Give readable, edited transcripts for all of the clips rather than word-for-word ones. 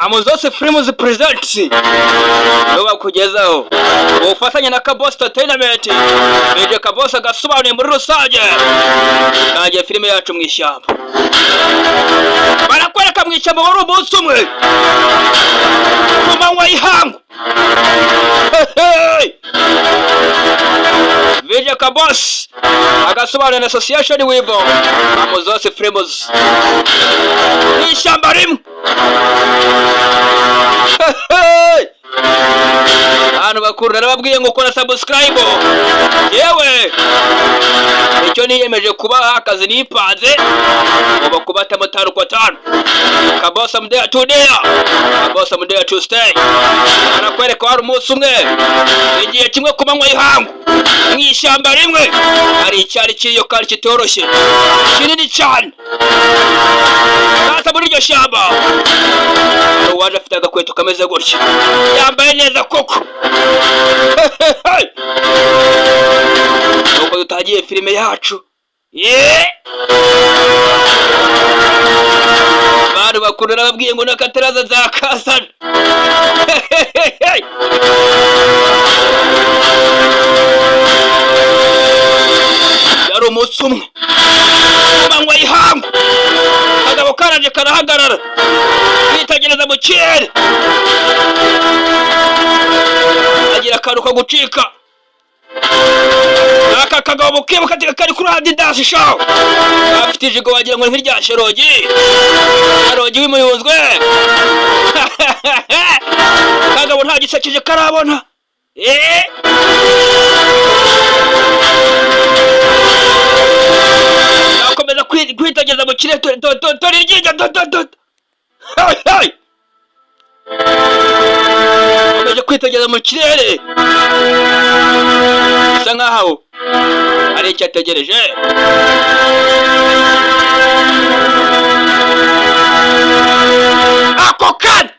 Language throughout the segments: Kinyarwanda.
Amuzose Films Presents Nuba kugezaho ubufatanye na Kaboss Entertainment beje Kaboss agasobanuye muri rusange nanjye filime yacu mu ishyamba barakwereka mu ishyamba wari umunsi umwe ku manywa y'ihangu beje Kaboss agasobanuye na Association Weibo Amuzose Films mu ishyamba rimwe hano bakuru narababwiye ngo kora subscribe yewe icyo niyemeje kuba akazi nipanze ngo kubata mutaro kwa tano Kaboss I'm there today Kaboss I'm there to stay arakwereka hari umunsi umwe igihe kimwe ku manywa y'ihangu mu ishyamba rimwe hari icyari cyiyo kandi kitoroshye kinini cyane muri iryo shyamba waje afite agakweto kameze gutya yambaye neza koko nuko dutagiye filime yacu bari bakuru narababwiye ngo nakataraza zakazana yari umunsi umwe manywa y'ihangu akagabo karaje karahagarara kwitegereza mu kirere agira akantu ko gucika aka kagabo kibuka kari kuri Adidas shaw afite ijigo wagira ngo nk'irya Sherogi Sherogi wimuyuzwe kagabo nta gisekije karabona akomeza kwitageza mu kirere tori ryinja akomeza kwitageza mu kirere bisa nkaho hari icyo ategereje ako kanya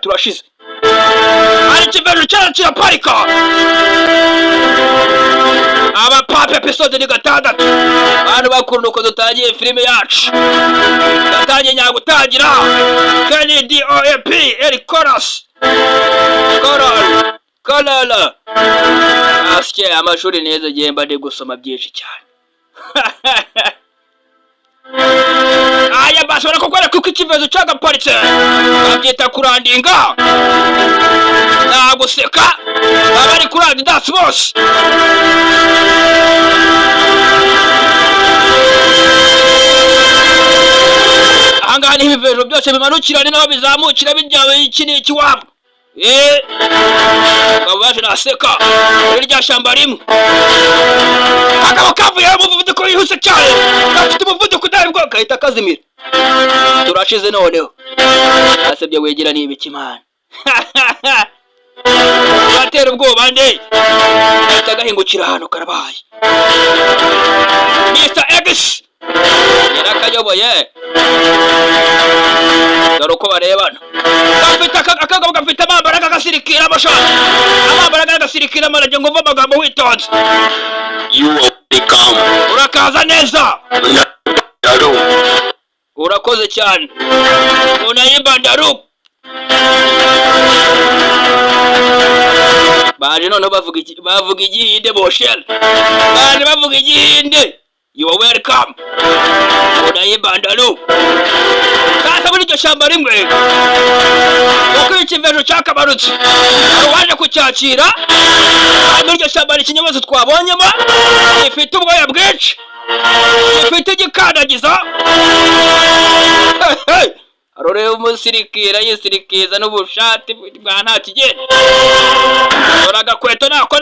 turashize hari ikiveru cyane kiraparika abapape episode ni 6 abantu bakuru uko dutangiye filime yacu datangiye nyagutangira Kennedy OAP Eric Chorus Kolala asye amashuri neza gihemba ndi gusoma byinshi cyane aya basora kokora kuko ikivezo cyagaparitse babyita kurandinga naguseka abari kuri Adidas bose ahangaha ni ibivezo byose bimanukira ni naho bizamukira bijyawe iki ni ikiwabo babaje naseka irya shamba rimwe akaba kavuye mu muvuduko yihuse cyane afite umuvuduko udahebwa kahita kazimira turashize noneho asebye wegera ni ibikimana batera ubwoba nde atagahingukira hano karabaye Mr. X yarakayoboye daruko barebana bafite akagabo gafite amambara kagasirikira amashati amambara kagasirikira amaraje ngo mva magambo witonze you welcome urakaza neza urakoze cyane unayimba ndaruko baje none bavuga igihinde boshel baje bavuga igihinde you are welcome unayimba ndaruko sasa muri iryo shamba rimwe uko ikivezo cyakabarutse waje kucyakira muri iryo shamba ikinyabazo twabonyemo gifite ubwoya bwinshi gifite igikandagiza aroreye umusirikira yisirikiza n'ubushati bwa nta kigenda uraga kweto nako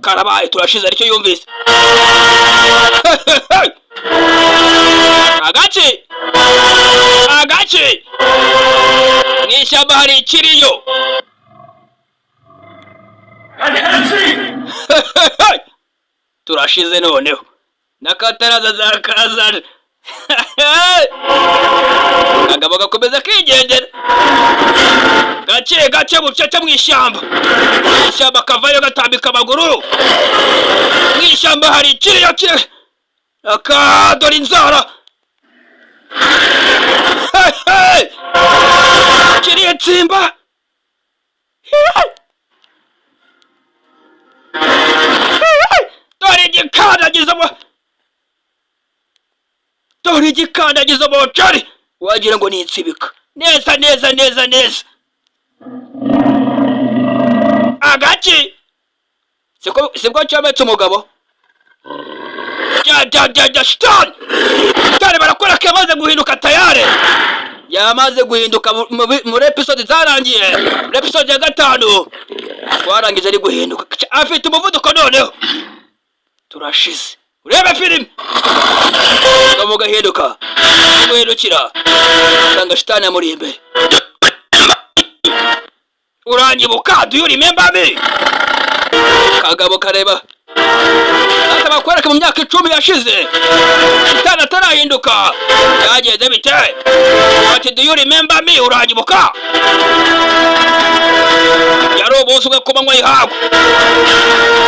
karabaye turashize aricyo yumvise agace n'ishyamba hari ikiriyo turashize noneho nakataraza zakazana agabo gakomeza kigendera gace bucece mu ishyamba kavayo gatambika amaguru mu ishyamba hari ikiriyo akadora inzara kiriya tsimba dore igikandagizo bocari wagira ngo ni insibika neza agaki sibwo cyometse umugabo shitani barakora ko yamaze guhinduka tayare yamaze guhinduka muri episode zarangiye muri episode ya 5 twarangije ari guhinduka afite umuvuduko noneho turashize urebe filime ngamuga hinduka guhindukira sanga shitani amuri imbere uranyibuka do you remember me kagabo kareba ataba kwereka mu myaka 10 yashize shitani atarahinduka yageze bite ati do you remember me uranyibuka yaroboswe ko manywa yihago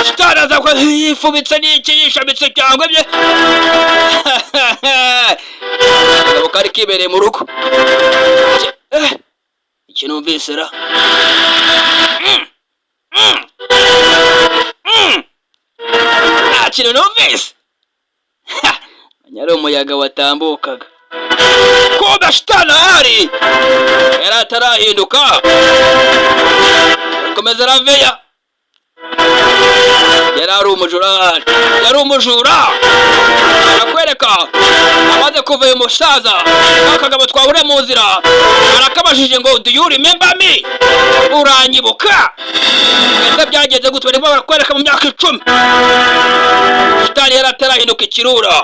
shitani aza ko yifubitse n'iki yishamitse cyangwa bye kagabo kari kibereye mu rugo ikintu mvisera kintu numvise nyari umuyaga watambukaga koga shitani ahari yari atarahinduka komeza araveya yari umujura arakwereka amaze kuva uyu musaza akagabo twahuriye mu nzira arakabajije ngo do you remember me uranyibuka ese byagenze gutwe nibo barakwereka mu myaka 10 shitani yari atarahinduka ikirura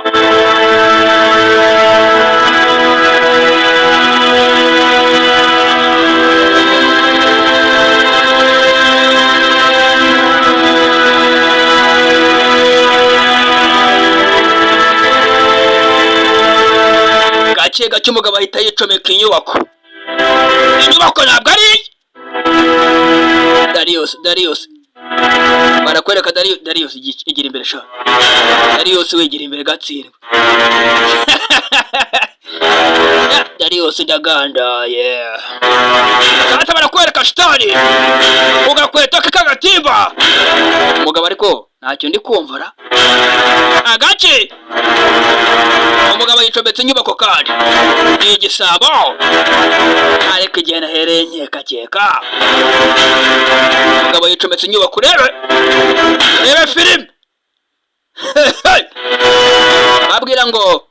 gake umugabo ahita yicomeka inyubako ntabwo ari Darius barakwereka Darius igira imbere sha Darius wigira imbere gatsindwa Darius ndaganda ata barakwereka shitani ugakweta kagatimba umugabo ariko ntacyo ndi kumvara agace umugabo yicometse inyubako kandi ni igisabo ariko igihe nahereye nkeka umugabo yicometse inyubako rebe filime abwira ngo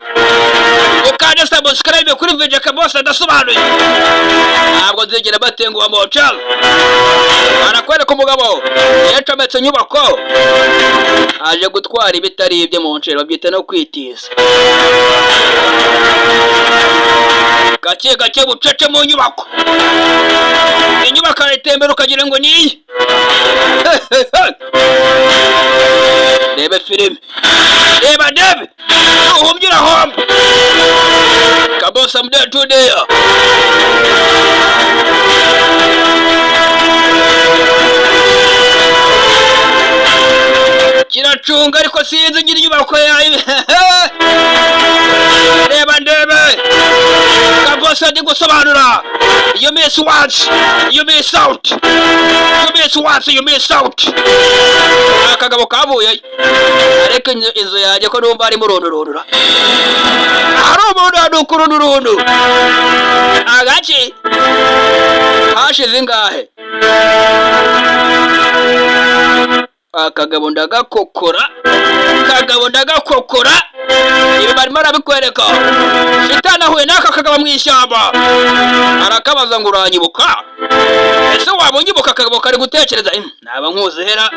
ukande subscribe kuri video kabose ndasobanuye ntabwo nzigera batenguha mu channel arakwereka umugabo yicometse inyubako aje gutwara ibitari ibye mu ncero babyita no kwitiza gake bucece mu nyubako inyubako itembera ukagira ngo niyi rebe filime reba uhumbyira hombe kabosa mde today kiracunga ariko sinzi ngira inyubako yawe reba kabosa ndi gusobanura you miss out akagabo kavuye ariko inzu yaje ko numva ari murondorora ari umuntu adukurundurundu agace hashize ingahe akagabo ndagakokora ibi barimo arabikwereka shitani ahuye n'aka kagabo mu ishyamba arakabaza ngo uranyibuka ese waba unyibuka akagabo kari gutekereza naba nkuzihera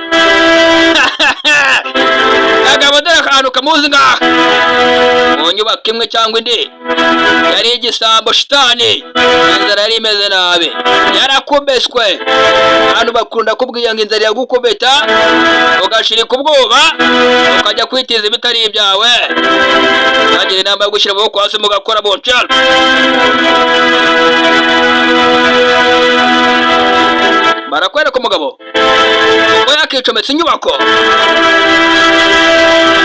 akagabo dore akantu kamuzi ngaha mu nyubako imwe cyangwa indi yari igisambo shitani inzara yari imeze nabi yarakubeswe abantu bakunda kubwiye ngo inzara yagukubita ugashirika ubwoba ukajya kwitiza ibitari ibyawe bagira inama yo gushyira amaboko hasi mugakora bonchal barakwereka umugabo ngo yakicometse inyubako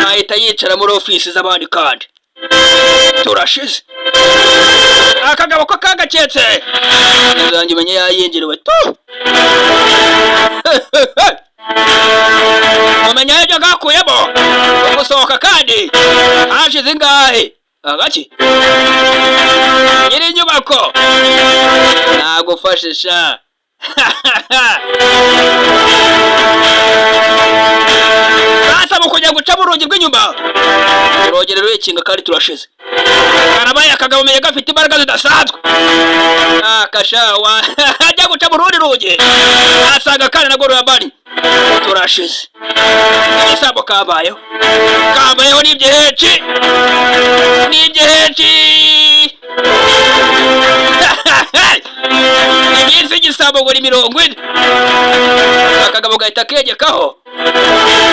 ahita yicara muri ofisi z'abandi kandi turashize akagabo ko kagaketse izanjye umenye yayinjiriwe tu umenya ibyo gakuyemo gusohoka kandi hashize ingahe agaki nyiri inyubako nagufashisha sasa mukujya gucamo urugi rw'inyuma urugi rurikinga kandi turashize karabaye akagabo menye gafite imbaraga zidasanzwe akashawa ajya gucamo urundi rugi asanga kandi nagwo rurabari turashize igisambo kabayeho n'ibyeheci iminsi igisambo ngo ni 40 akagabo gahita kegekaho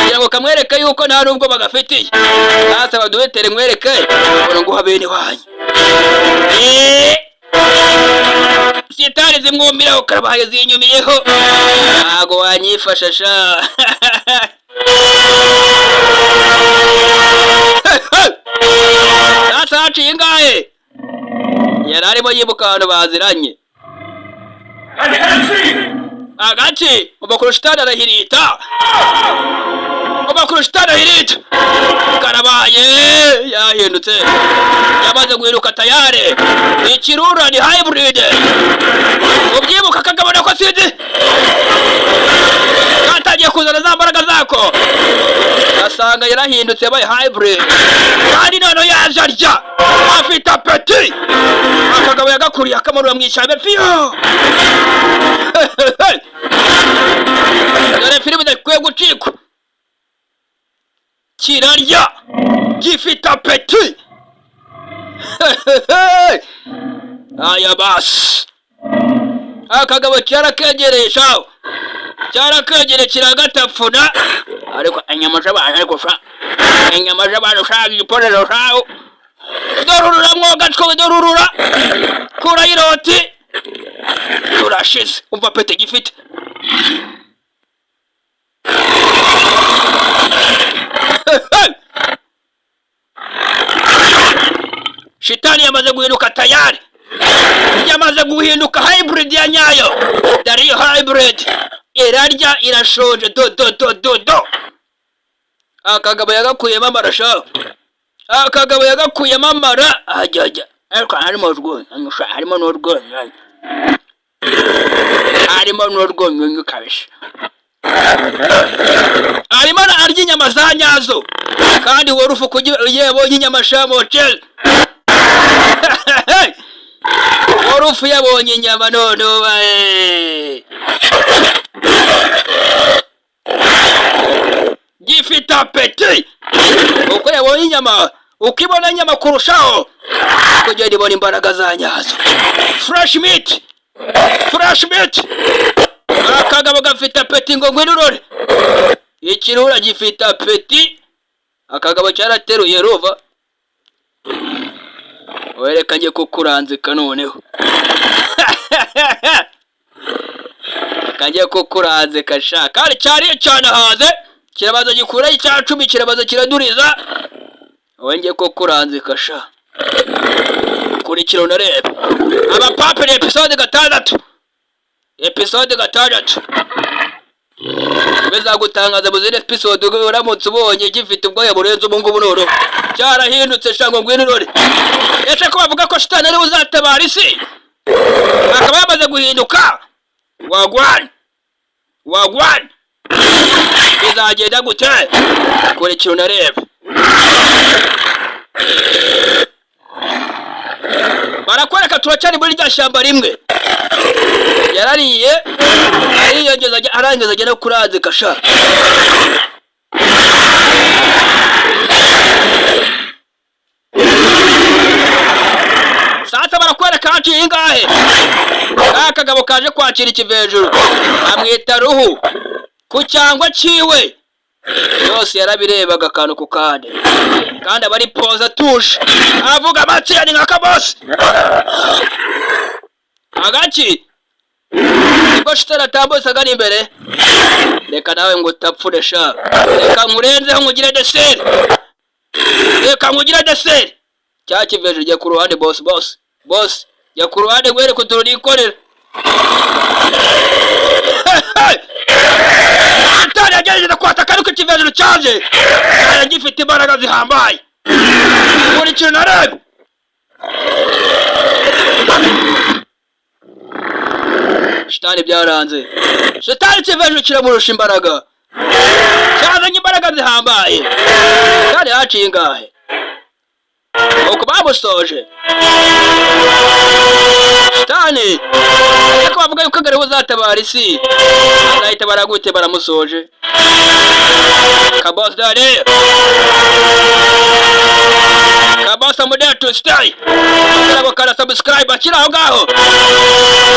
kugira ngo kamwereke yuko nta nubwo bagafitiye hasi abaduhetere mwereke ubona ngo habene wanyu sitari zimwumiraho karabaye zinyumiyeho ntago wanyifasha sha sasa haciye ingahe yari arimo yibuka abantu baziranye agaci umakurushitani arahirita karabaye yahindutse yamaze guhiruka tayare ikirura ni hybrid ubyibuka akagabona ko sinzi katangiye kuzana za mbaraga zako asanga yarahindutse yabaye hybrid kandi none yaje arya afite apeti akagabo yagakuriye akamarura mwishabe fiyo dore filime idakwiye gucikwa kirarya gifite apeti aya basi akagabo cyarakegereye shaho cyarakegereye kiragatapfuna ariko inyama z'abantu shaho igiponero shaho dorurura mwogacwe dorurura kura iroti turashize umva pete gifite shitani yamaze guhinduka tayari yamaze guhinduka hybrid ya nyayo dariyo hybrid irarya irashonje do akagabo yagakuyemo amarasha akagabo yagakuyemo amara ajya ariko harimo n'urwonyo kabisha arimo arya inyama za nyazo kandi wari ufu yabonye inyama shamoce wari ufu yabonye inyama none gifite apeti uko yabonye inyama ukibona inyama kurushaho kugenda ibona imbaraga za nyazo fresh meat akagabo gafite apeti ngo ngwinurore ikirura gifite apeti akagabo cyarateruye ruva werekanye ko kuranzika noneho kanje ko kuranzika sha kandi cyari cyane haze kirabaza gikura icya 10 kirabaza kiraduriza wenge ko kuranzika sha kuri kiro narebe aba pape episode 6 beza gutangaza buzire episode uramutse ubonye gifite ubwoya burenze ubungubu noro cyarahindutse shango ngwinurore ese ko bavuga ko shitani ari uzatabara isi akaba yamaze guhinduka wagwan izagenda gute kuri kiro narebe barakwereka turacari muri rya shamba rimwe yarariye arangeza agenda kuranzika sha sasa barakwereka haciye ingahe akagabo kaje kwakira ikivejuru amwita ruhu ku cyangwa ciwe yose yarabirebaga akantu ku kandi abari poza tuje avuga amatiyani nka kabosi agaki niko shitara tambose agana imbere reka nawe ngo utapfure sha reka nkurenzeho nkugire deseri cya kiveje jya ku ruhande boss jya ku ruhande gwere kuturu nikorera Satani yagerageza kwataka ariko ikiveje cyaje gifite imbaraga zihambaye muri kintu narebe Satani byaranze Satani ikiveje kiramurusha imbaraga cyazanye imbaraga zihambaye kandi haciye ingahe uko bamusoje Satani ariko bavuga yuko agariho uzatabara isi azahita baragute baramusoje Kaboss dade Kaboss amudea to stay Nabo kana subscribe akira aho ngaho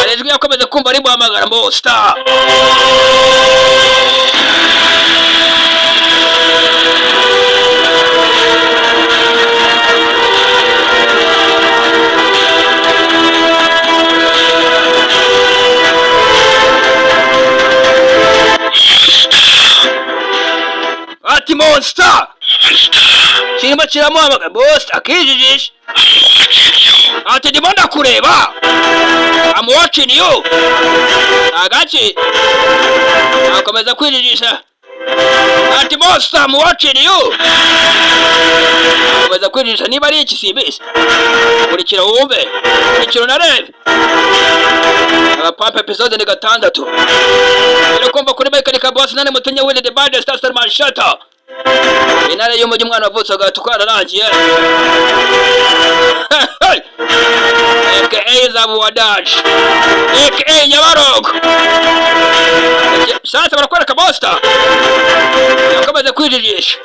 arejwe yakomeze kumva ari muhamagara mbo star Ati monster kirimo kiramuhamagara boss akijijisha ati ndimo ndakureba I'm watching you agachi akomeza kwijijisha ati monster I'm watching you akomeza kwijijisha niba ari iki simbise kurikira wumve kurikira narebe Pump episode ni 6 rero kumva kuri Mechanical Boss nane mutunya Willy the Bad Star Man Shatter inare y'umujyi umwana wavutse agatukana rangiye AKA Zabu Wadaj AKA Nyabarongo sasa barakwereka Monster yakomeze kwijijisha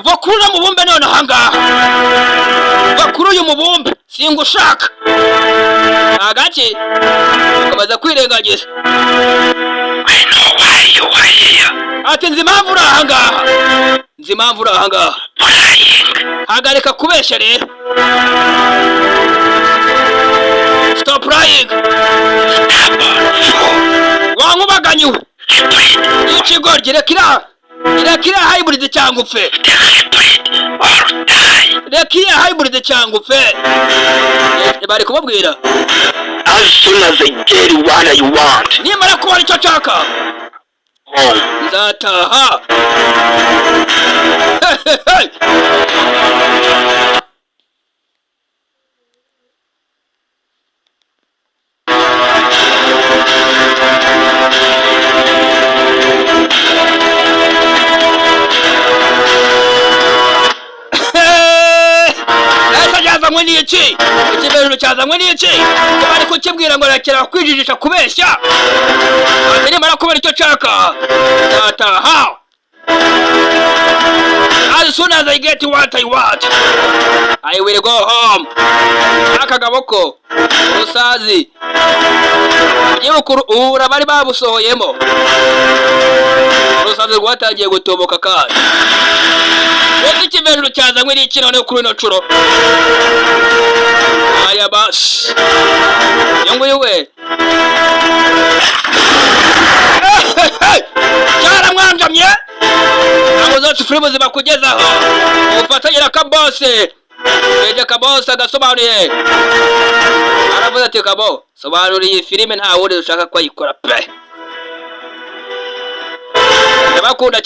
vakuru mu bumbe none hangaha vakuru uyu mubumbe singushaka agace komeza kwirengagiza I know why you are here ati nzi impamvu uri ahangaha hagarika kubeshya rero stop lying wankubaganywe ikigoryi rekira hybrid cyangwa upfe rekira hybrid cyangwa upfe bari kumubwira as soon as I get what you want nimara kubona icyo nshaka nzataha cyazanywe n'iki ikibezo cyazanywe n'iki bari kukibwira ngo rakira kwijijisha kubeshya ati nimara kubona icyo nshaka nzataha as soon as I get what I want I will go home akagaboko usazi yirukuru urabari babusohoyemo usazi rwatangiye gutoboka kandi wese ikibezo cyazanywe n'iki none kuri no curo aya bas yongo yewe cyara mwanjamye ngo zose filime zibakugezaho ufatanyira Kabose eje Kabose agasobanuriye aravuze ati Kabo sobanuriye filime nta wundi ushaka ko ayikora pe ndabakunda